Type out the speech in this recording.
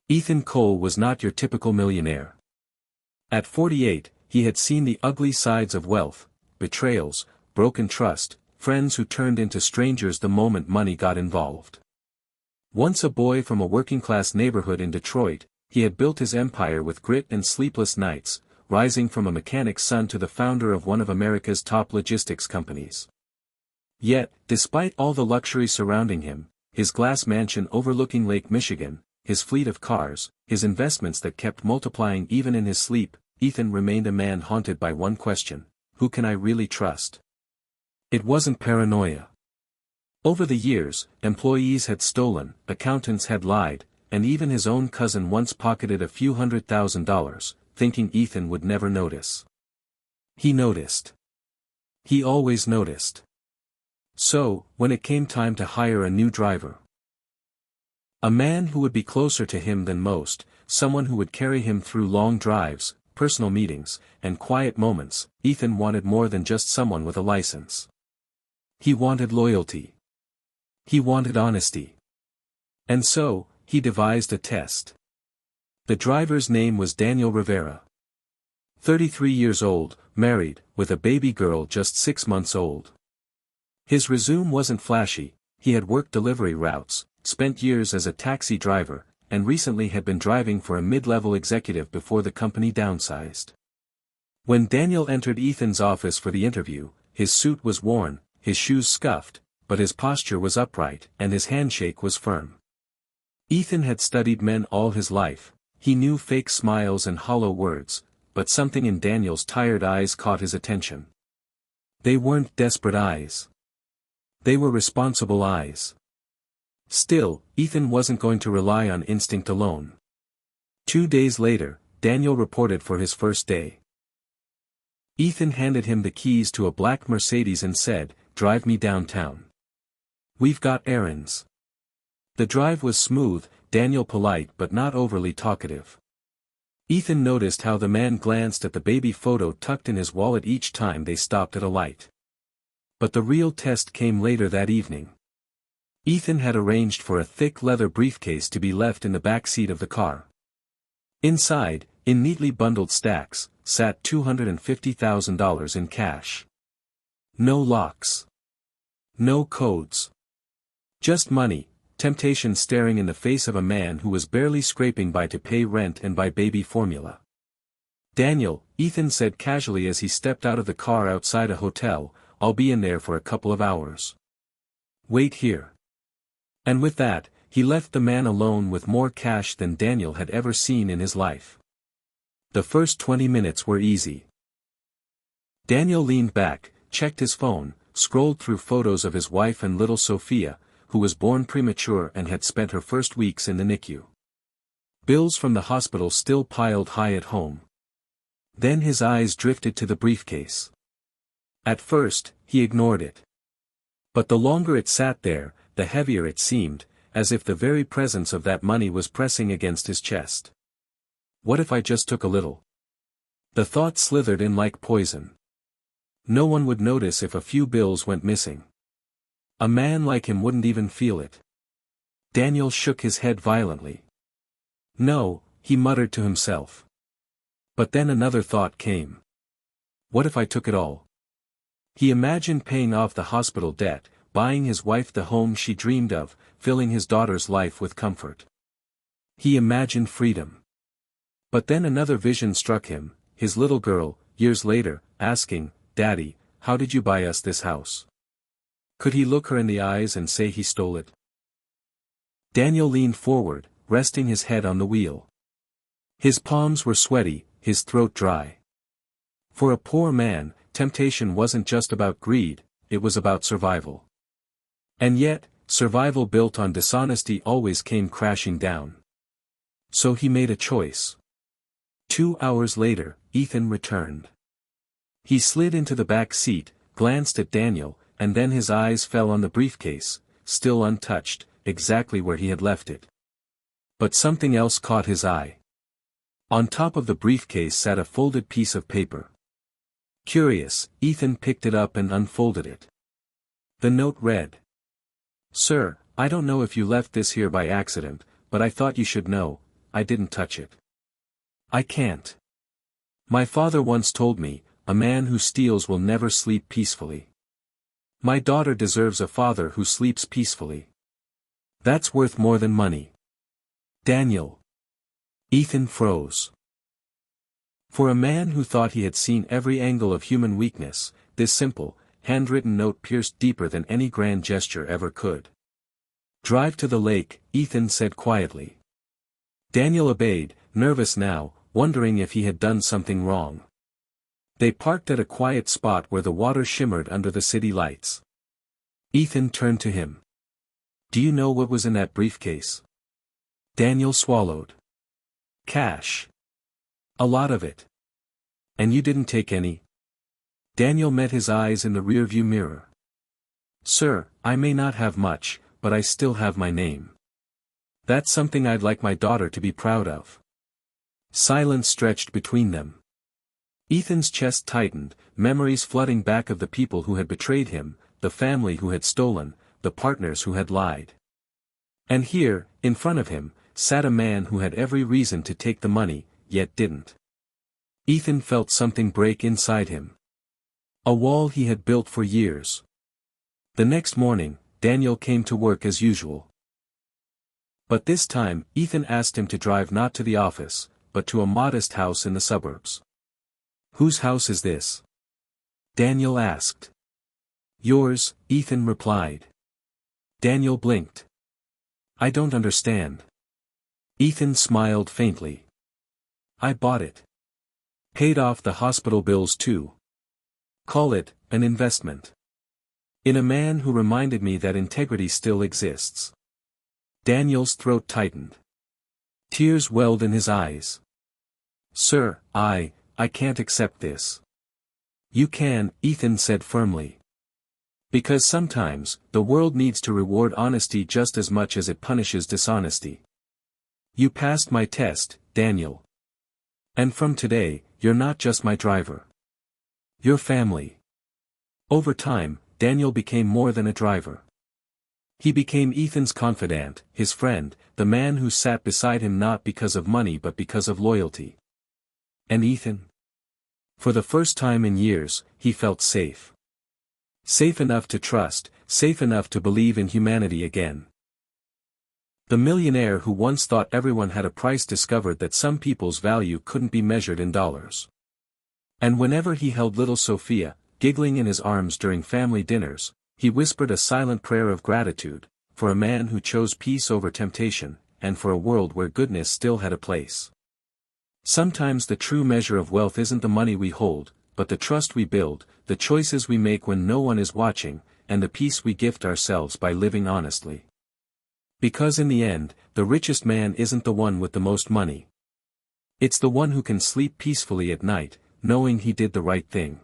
Ethan Cole was not your typical millionaire. At 48, he had seen the ugly sides of wealth, betrayals, broken trust, friends who turned into strangers the moment money got involved. Once a boy from a working-class neighborhood in Detroit, he had built his empire with grit and sleepless nights, rising from a mechanic's son to the founder of one of America's top logistics companies. Yet, despite all the luxury surrounding him, his glass mansion overlooking Lake Michigan, his fleet of cars, his investments that kept multiplying even in his sleep, Ethan remained a man haunted by one question: who can I really trust? It wasn't paranoia. Over the years, employees had stolen, accountants had lied, and even his own cousin once pocketed a few $100,000, thinking Ethan would never notice. He noticed. He always noticed. So, when it came time to hire a new driver, a man who would be closer to him than most, someone who would carry him through long drives, personal meetings, and quiet moments, Ethan wanted more than just someone with a license. He wanted loyalty. He wanted honesty. And so, he devised a test. The driver's name was Daniel Rivera. 33 years old, married, with a baby girl just 6 months old. His resume wasn't flashy. He had worked delivery routes, spent years as a taxi driver, and recently had been driving for a mid-level executive before the company downsized. When Daniel entered Ethan's office for the interview, his suit was worn, his shoes scuffed, but his posture was upright and his handshake was firm. Ethan had studied men all his life. He knew fake smiles and hollow words, but something in Daniel's tired eyes caught his attention. They weren't desperate eyes. They were responsible eyes. Still, Ethan wasn't going to rely on instinct alone. 2 days later, Daniel reported for his first day. Ethan handed him the keys to a black Mercedes and said, "Drive me downtown. We've got errands." The drive was smooth, Daniel polite but not overly talkative. Ethan noticed how the man glanced at the baby photo tucked in his wallet each time they stopped at a light. But the real test came later that evening. Ethan had arranged for a thick leather briefcase to be left in the back seat of the car. Inside, in neatly bundled stacks, sat $250,000 in cash. No locks. No codes. Just money, temptation staring in the face of a man who was barely scraping by to pay rent and buy baby formula. "Daniel," Ethan said casually as he stepped out of the car outside a hotel, "I'll be in there for a couple of hours. Wait here." And with that, he left the man alone with more cash than Daniel had ever seen in his life. The first 20 minutes were easy. Daniel leaned back, checked his phone, scrolled through photos of his wife and little Sophia, who was born premature and had spent her first weeks in the NICU. Bills from the hospital still piled high at home. Then his eyes drifted to the briefcase. At first, he ignored it. But the longer it sat there, the heavier it seemed, as if the very presence of that money was pressing against his chest. What if I just took a little? The thought slithered in like poison. No one would notice if a few bills went missing. A man like him wouldn't even feel it. Daniel shook his head violently. "No," he muttered to himself. But then another thought came. What if I took it all? He imagined paying off the hospital debt, buying his wife the home she dreamed of, filling his daughter's life with comfort. He imagined freedom. But then another vision struck him, his little girl, years later, asking, "Daddy, how did you buy us this house?" Could he look her in the eyes and say he stole it? Daniel leaned forward, resting his head on the wheel. His palms were sweaty, his throat dry. For a poor man, temptation wasn't just about greed, it was about survival. And yet, survival built on dishonesty always came crashing down. So he made a choice. 2 hours later, Ethan returned. He slid into the back seat, glanced at Daniel, and then his eyes fell on the briefcase, still untouched, exactly where he had left it. But something else caught his eye. On top of the briefcase sat a folded piece of paper. Curious, Ethan picked it up and unfolded it. The note read, "Sir, I don't know if you left this here by accident, but I thought you should know. I didn't touch it. I can't. My father once told me, a man who steals will never sleep peacefully. My daughter deserves a father who sleeps peacefully. That's worth more than money. Daniel. Ethan froze. For a man who thought he had seen every angle of human weakness, this simple, handwritten note pierced deeper than any grand gesture ever could. Drive to the lake, Ethan said quietly. Daniel obeyed, nervous now, wondering if he had done something wrong. They parked at a quiet spot where the water shimmered under the city lights. Ethan turned to him. Do you know what was in that briefcase? Daniel swallowed. Cash. A lot of it. And you didn't take any? Daniel met his eyes in the rearview mirror. Sir, I may not have much, but I still have my name. That's something I'd like my daughter to be proud of. Silence stretched between them. Ethan's chest tightened, memories flooding back of the people who had betrayed him, the family who had stolen, the partners who had lied. And here, in front of him, sat a man who had every reason to take the money, yet didn't. Ethan felt something break inside him. A wall he had built for years. The next morning, Daniel came to work as usual. But this time, Ethan asked him to drive not to the office, but to a modest house in the suburbs. Whose house is this? Daniel asked. Yours, Ethan replied. Daniel blinked. I don't understand. Ethan smiled faintly. I bought it. Paid off the hospital bills too. Call it, an investment. In a man who reminded me that integrity still exists. Daniel's throat tightened. Tears welled in his eyes. Sir, I can't accept this. You can, Ethan said firmly. Because sometimes, the world needs to reward honesty just as much as it punishes dishonesty. You passed my test, Daniel. And from today, you're not just my driver. You're family. Over time, Daniel became more than a driver. He became Ethan's confidant, his friend, the man who sat beside him not because of money but because of loyalty. And Ethan? For the first time in years, he felt safe. Safe enough to trust, safe enough to believe in humanity again. The millionaire who once thought everyone had a price discovered that some people's value couldn't be measured in dollars. And whenever he held little Sophia, giggling in his arms during family dinners, he whispered a silent prayer of gratitude, for a man who chose peace over temptation, and for a world where goodness still had a place. Sometimes the true measure of wealth isn't the money we hold, but the trust we build, the choices we make when no one is watching, and the peace we gift ourselves by living honestly. Because in the end, the richest man isn't the one with the most money. It's the one who can sleep peacefully at night, knowing he did the right thing.